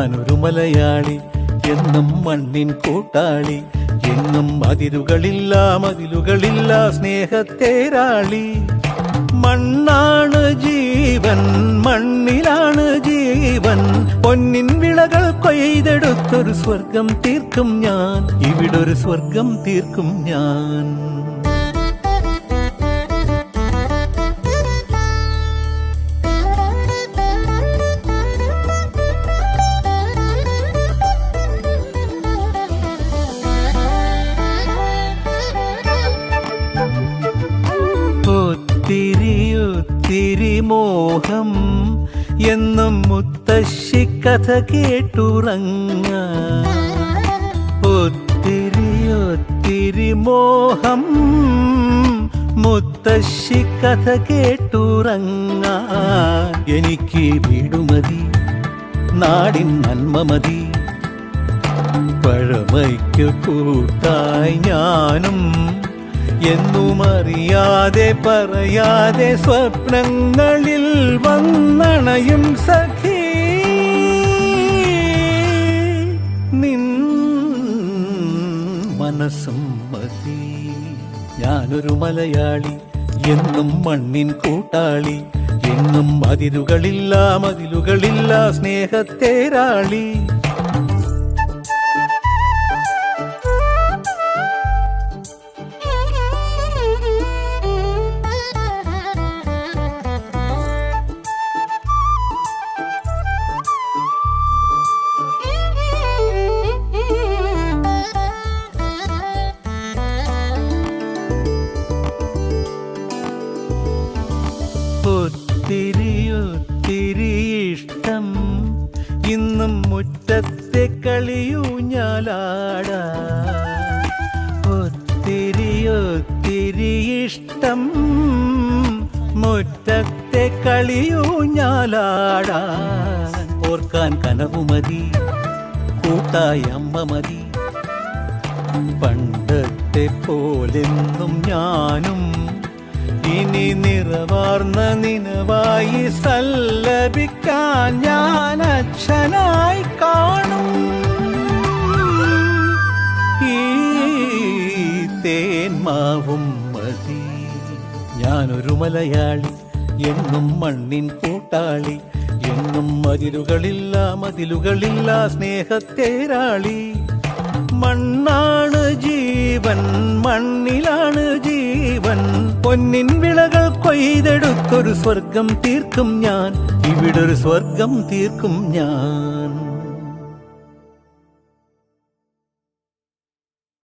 ഞാനൊരു മലയാളി, എന്നും മണ്ണിൻ കൂട്ടാളി, എങ്ങും മതിലുകളില്ല സ്നേഹത്തേരാളി. മണ്ണാണ് ജീവൻ, മണ്ണിലാണ് ജീവൻ, പൊന്നിൻ വിളകൾ കൊയ്തെടുത്തൊരു സ്വർഗം തീർക്കും ഞാൻ, ഇവിടൊരു സ്വർഗം തീർക്കും ഞാൻ. ഒത്തിരി മോഹം എന്നും മുത്തശ്ശി കഥ കേട്ടുറങ്ങ. ഒത്തിരി മോഹം മുത്തശ്ശി കഥ കേട്ടുറങ്ങ. എനിക്ക് വീടുമതി, നാടിൻ നന്മ മതി, പഴമയ്ക്കു കൂട്ടായി ഞാനും എന്നും അറിയാതെ പറയാതെ സ്വപ്നങ്ങളിൽ വന്നണയും സഖി. നിൻ മനസ്സും മതി. ഞാനൊരു മലയാളി, എന്നും മണ്ണിൻ കൂട്ടാളി, എങ്ങും മതിലുകളില്ല സ്നേഹത്തേരാളി. ഒത്തിരി ഇഷ്ടം ഇന്നും മുറ്റത്തെ കളിയൂഞ്ഞാലാട. ഒത്തിരി ഇഷ്ടം മുറ്റത്തെ കളിയൂഞ്ഞാലാട. ഓർക്കാൻ കനവുമതി, കൂട്ടായ അമ്മ മതി, പണ്ടത്തെ പോലെന്നും ഞാനും ഇനി നിറവാർന്ന നിനവായി സല്ലപിക്കാൻ ഞാൻ അച്ഛനായി കാണും. ഈ തേന്മാവും മതി. ഞാനൊരു മലയാളി, എന്നും മണ്ണിൻ കൂട്ടാളി, എന്നും മതിലുകളില്ല സ്നേഹത്തേരാളി. മണ്ണാണ് ജീവൻ, മണ്ണിലാണ് ജീവൻ, പൊന്നിൻ വിളകൾ കൊയ്തെടുത്തൊരു സ്വർഗം തീർക്കും ഞാൻ, ഇവിടൊരു സ്വർഗം തീർക്കും ഞാൻ.